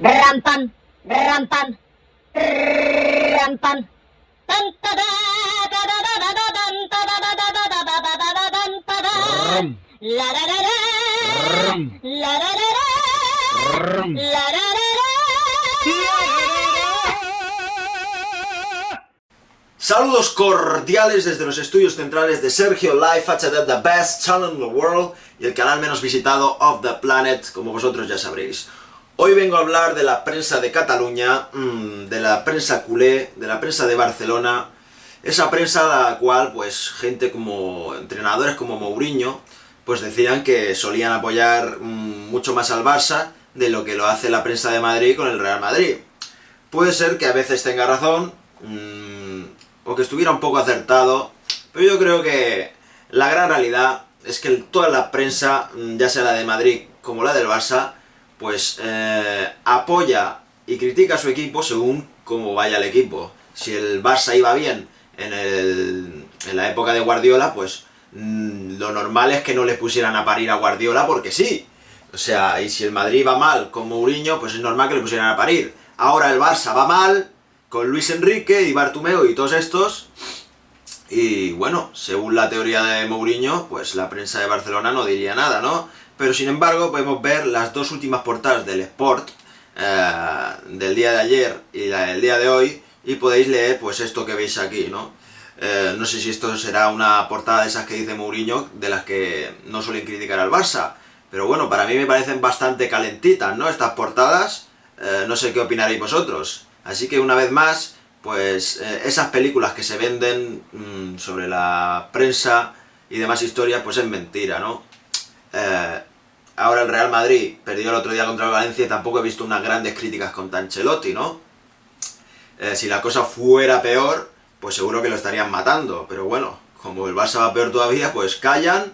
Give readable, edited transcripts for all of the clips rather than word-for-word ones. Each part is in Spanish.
Rampan, rampan, rampan. Tan ta da da da da da da dan ta da da da da da da da da da dan ta da. La da da da. La da da da. La da da da. Saludos cordiales desde los estudios centrales de Sergio Live HD, the best channel in the world y el canal menos visitado of the planet, como vosotros ya sabréis. Hoy vengo a hablar de la prensa de Cataluña, de la prensa culé, de la prensa de Barcelona, esa prensa a la cual pues gente como entrenadores como Mourinho pues decían que solían apoyar mucho más al Barça de lo que lo hace la prensa de Madrid con el Real Madrid. Puede ser que a veces tenga razón, o que estuviera un poco acertado, pero yo creo que la gran realidad es que toda la prensa, ya sea la de Madrid como la del Barça, pues apoya y critica a su equipo según cómo vaya el equipo. Si el Barça iba bien en la época de Guardiola, pues lo normal es que no le pusieran a parir a Guardiola porque sí. O sea, y si el Madrid va mal con Mourinho, pues es normal que le pusieran a parir. Ahora el Barça va mal con Luis Enrique y Bartomeu y todos estos, y bueno, según la teoría de Mourinho, pues la prensa de Barcelona no diría nada, ¿no? Pero sin embargo podemos ver las dos últimas portadas del Sport, del día de ayer y la del día de hoy, y podéis leer pues esto que veis aquí, ¿no? No sé si esto será una portada de esas que dice Mourinho, de las que no suelen criticar al Barça, pero bueno, para mí me parecen bastante calentitas, ¿no? Estas portadas, no sé qué opinaréis vosotros. Así que una vez más, pues esas películas que se venden sobre la prensa y demás historias, pues es mentira, ¿no? Ahora el Real Madrid perdió el otro día contra el Valencia y tampoco he visto unas grandes críticas contra Ancelotti, ¿no? Si la cosa fuera peor, pues seguro que lo estarían matando, pero bueno, como el Barça va peor todavía, pues callan,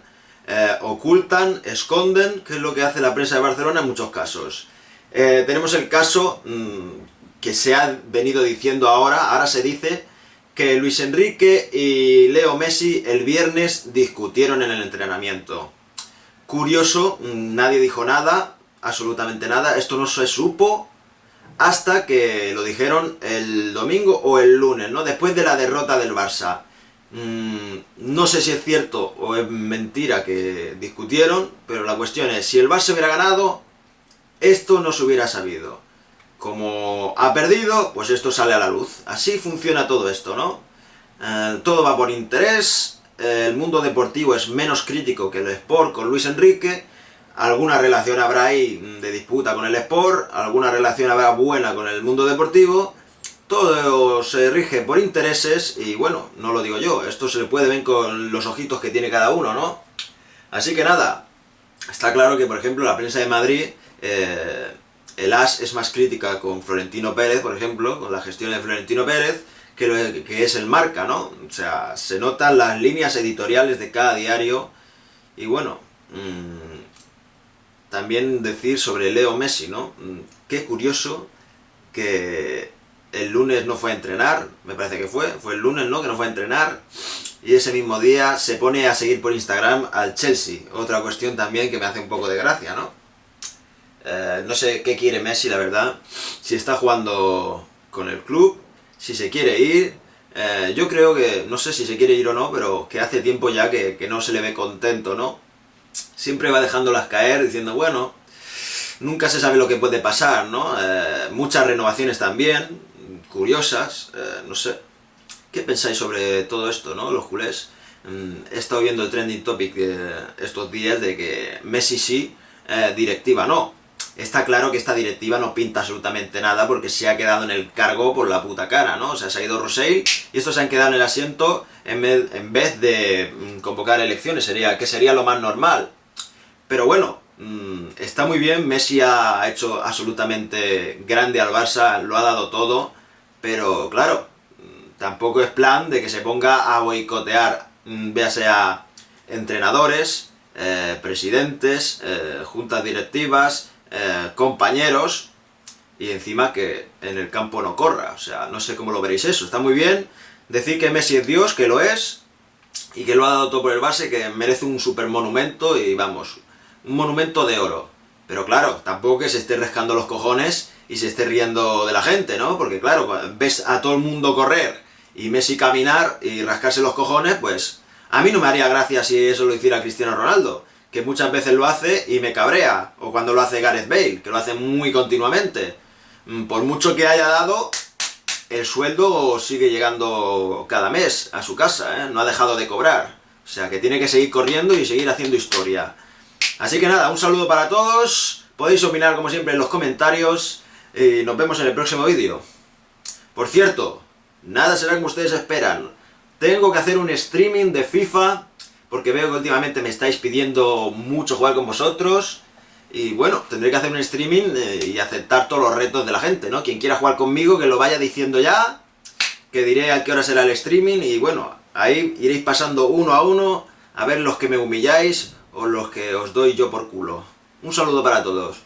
ocultan, esconden, que es lo que hace la prensa de Barcelona en muchos casos. Tenemos el caso que se ha venido diciendo ahora se dice que Luis Enrique y Leo Messi el viernes discutieron en el entrenamiento. Curioso, nadie dijo nada, absolutamente nada, esto no se supo hasta que lo dijeron el domingo o el lunes, ¿no? Después de la derrota del Barça. No sé si es cierto o es mentira que discutieron, pero la cuestión es, si el Barça hubiera ganado, esto no se hubiera sabido. Como ha perdido, pues esto sale a la luz. Así funciona todo esto, ¿no? Todo va por interés, el mundo deportivo es menos crítico que el Sport con Luis Enrique, alguna relación habrá ahí de disputa con el Sport, alguna relación habrá buena con el mundo deportivo, todo se rige por intereses y bueno, no lo digo yo, esto se puede ver con los ojitos que tiene cada uno, ¿no? Así que nada, está claro que por ejemplo la prensa de Madrid, el AS es más crítica con Florentino Pérez, por ejemplo, con la gestión de Florentino Pérez, que es el Marca, ¿no? O sea, se notan las líneas editoriales de cada diario. Y bueno, también decir sobre Leo Messi, ¿no? Qué curioso que el lunes no fue a entrenar, me parece que fue el lunes, ¿no? Que no fue a entrenar, y ese mismo día se pone a seguir por Instagram al Chelsea. Otra cuestión también que me hace un poco de gracia, ¿no? No sé qué quiere Messi, la verdad, si está jugando con el club, si se quiere ir, yo creo que, no sé si se quiere ir o no, pero que hace tiempo ya que no se le ve contento, ¿no? Siempre va dejándolas caer, diciendo, bueno, nunca se sabe lo que puede pasar, ¿no? Muchas renovaciones también, curiosas, no sé. ¿Qué pensáis sobre todo esto, no? Los culés. He estado viendo el trending topic estos días de que Messi sí, directiva no. Está claro que esta directiva no pinta absolutamente nada porque se ha quedado en el cargo por la puta cara, ¿no? O sea, se ha ido Rosell y estos se han quedado en el asiento en vez de convocar elecciones, que sería lo más normal. Pero bueno, está muy bien, Messi ha hecho absolutamente grande al Barça, lo ha dado todo, pero claro, tampoco es plan de que se ponga a boicotear, véase a entrenadores, presidentes, juntas directivas, compañeros, y encima que en el campo no corra. O sea, no sé cómo lo veréis eso. Está muy bien decir que Messi es Dios, que lo es, y que lo ha dado todo por el Barça, que merece un super monumento, y vamos, un monumento de oro. Pero claro, tampoco que se esté rascando los cojones y se esté riendo de la gente, ¿no? Porque claro, cuando ves a todo el mundo correr y Messi caminar y rascarse los cojones, pues a mí no me haría gracia si eso lo hiciera Cristiano Ronaldo, que muchas veces lo hace y me cabrea, o cuando lo hace Gareth Bale, que lo hace muy continuamente. Por mucho que haya dado, el sueldo sigue llegando cada mes a su casa, ¿eh? No ha dejado de cobrar. O sea que tiene que seguir corriendo y seguir haciendo historia. Así que nada, un saludo para todos. Podéis opinar como siempre en los comentarios y nos vemos en el próximo vídeo. Por cierto, nada será como ustedes esperan. Tengo que hacer un streaming de FIFA porque veo que últimamente me estáis pidiendo mucho jugar con vosotros. Y bueno, tendré que hacer un streaming y aceptar todos los retos de la gente, ¿no? Quien quiera jugar conmigo, que lo vaya diciendo ya, que diré a qué hora será el streaming y bueno, ahí iréis pasando uno a uno a ver los que me humilláis o los que os doy yo por culo. Un saludo para todos.